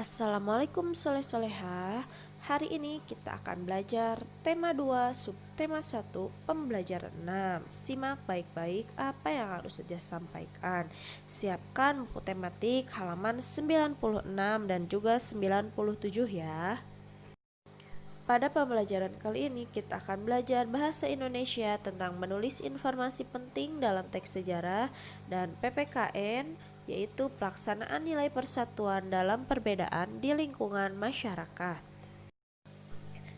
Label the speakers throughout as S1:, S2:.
S1: Assalamualaikum soleh-soleha. Hari ini kita akan belajar tema 2 subtema 1 pembelajaran 6. Simak baik-baik apa yang harus saya sampaikan. Siapkan buku tematik halaman 96 dan juga 97 ya. Pada pembelajaran kali ini kita akan belajar bahasa Indonesia tentang menulis informasi penting dalam teks sejarah dan PPKN, yaitu pelaksanaan nilai persatuan dalam perbedaan di lingkungan masyarakat.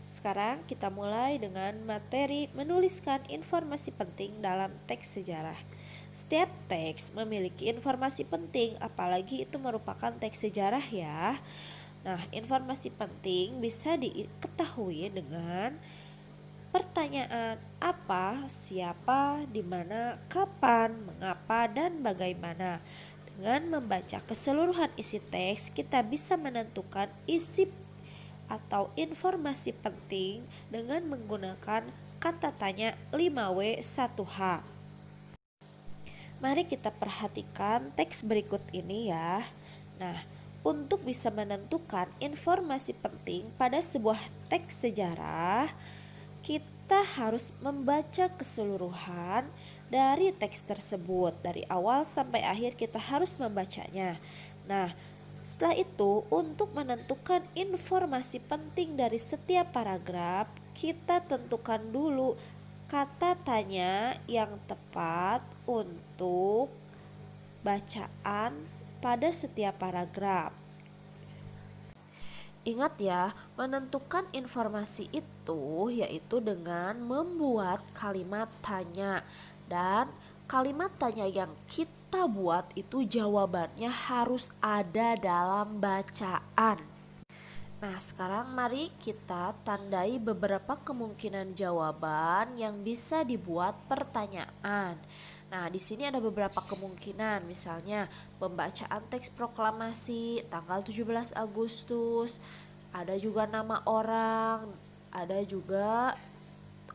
S1: Sekarang kita mulai dengan materi menuliskan informasi penting dalam teks sejarah. Setiap teks memiliki informasi penting, apalagi itu merupakan teks sejarah ya. Nah, informasi penting bisa diketahui dengan pertanyaan apa, siapa, di mana, kapan, mengapa, dan bagaimana. Dengan membaca keseluruhan isi teks, kita bisa menentukan isi atau informasi penting dengan menggunakan kata tanya 5W 1H. Mari kita perhatikan teks berikut ini ya. Nah, untuk bisa menentukan informasi penting pada sebuah teks sejarah, kita harus membaca keseluruhan dari teks tersebut. Dari awal sampai akhir kita harus membacanya. Nah, setelah itu untuk menentukan informasi penting dari setiap paragraf, kita tentukan dulu kata tanya yang tepat untuk bacaan pada setiap paragraf. Ingat ya, menentukan informasi itu yaitu dengan membuat kalimat tanya. Dan kalimat tanya yang kita buat itu jawabannya harus ada dalam bacaan. Nah, sekarang mari kita tandai beberapa kemungkinan jawaban yang bisa dibuat pertanyaan. Nah, di sini ada beberapa kemungkinan, misalnya pembacaan teks proklamasi tanggal 17 Agustus, ada juga nama orang, ada juga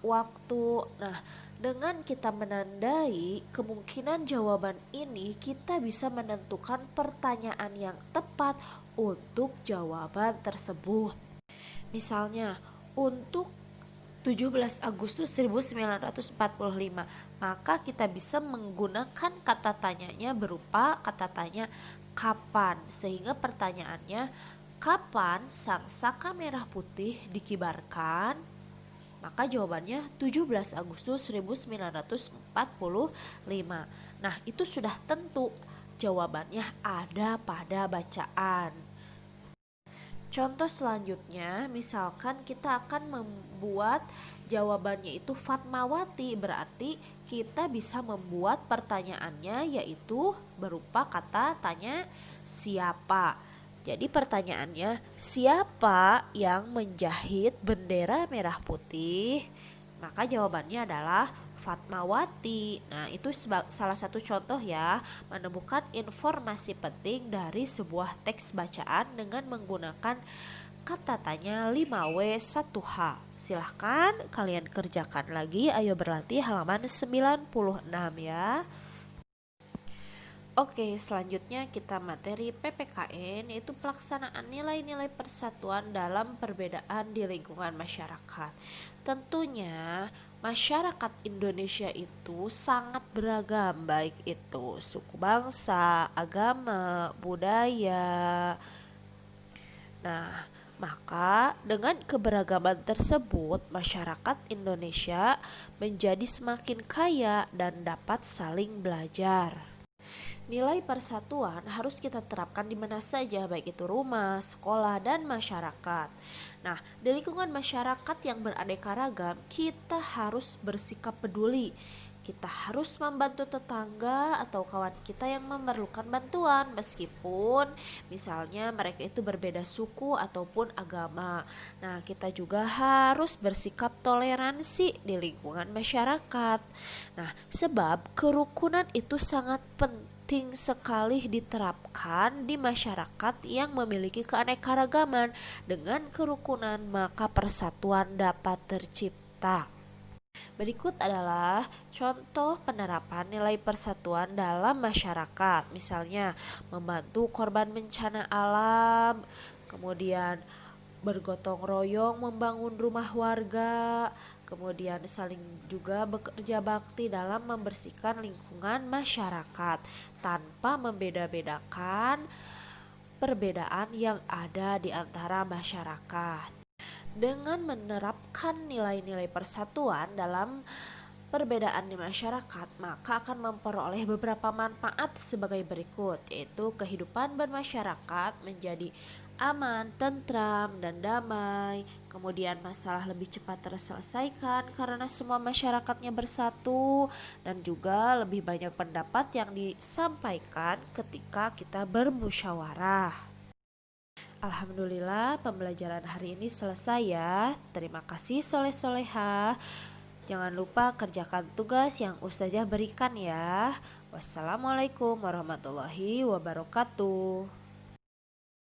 S1: waktu. Nah, dengan kita menandai kemungkinan jawaban ini, kita bisa menentukan pertanyaan yang tepat untuk jawaban tersebut. Misalnya, untuk 17 Agustus 1945, maka kita bisa menggunakan kata tanyanya berupa kata tanya kapan, sehingga pertanyaannya kapan sang saka merah putih dikibarkan? Maka jawabannya 17 Agustus 1945. Nah, itu sudah tentu jawabannya ada pada bacaan. Contoh selanjutnya, misalkan kita akan membuat jawabannya itu Fatmawati, berarti kita bisa membuat pertanyaannya yaitu berupa kata tanya siapa. Jadi pertanyaannya, siapa yang menjahit bendera merah putih? Maka jawabannya adalah Fatmawati. Nah, itu salah satu contoh ya, menemukan informasi penting dari sebuah teks bacaan dengan menggunakan kata tanya 5W 1H. Silahkan kalian kerjakan lagi, ayo berlatih halaman 96 ya. Oke, selanjutnya kita materi PPKN, yaitu pelaksanaan nilai-nilai persatuan dalam perbedaan di lingkungan masyarakat. Tentunya masyarakat Indonesia itu sangat beragam, baik itu suku bangsa, agama, budaya. Nah, maka dengan keberagaman tersebut, masyarakat Indonesia menjadi semakin kaya dan dapat saling belajar. Nilai persatuan harus kita terapkan di mana saja, baik itu rumah, sekolah, dan masyarakat. Nah, di lingkungan masyarakat yang beraneka ragam, kita harus bersikap peduli. Kita harus membantu tetangga atau kawan kita yang memerlukan bantuan, meskipun misalnya mereka itu berbeda suku ataupun agama. Nah, kita juga harus bersikap toleransi di lingkungan masyarakat. Nah, sebab kerukunan itu sangat penting sekali diterapkan di masyarakat yang memiliki keanekaragaman. Dengan kerukunan maka persatuan dapat tercipta. Berikut adalah contoh penerapan nilai persatuan dalam masyarakat. Misalnya membantu korban bencana alam, kemudian bergotong royong membangun rumah warga, kemudian saling juga bekerja bakti dalam membersihkan lingkungan masyarakat tanpa membeda-bedakan perbedaan yang ada di antara masyarakat. Dengan menerapkan nilai-nilai persatuan dalam perbedaan di masyarakat, maka akan memperoleh beberapa manfaat sebagai berikut, yaitu kehidupan bermasyarakat menjadi aman, tentram, dan damai. Kemudian masalah lebih cepat terselesaikan karena semua masyarakatnya bersatu, dan juga lebih banyak pendapat yang disampaikan ketika kita bermusyawarah. Alhamdulillah pembelajaran hari ini selesai ya. Terima kasih soleh-soleha. Jangan lupa kerjakan tugas yang ustazah berikan ya. Wassalamualaikum warahmatullahi wabarakatuh.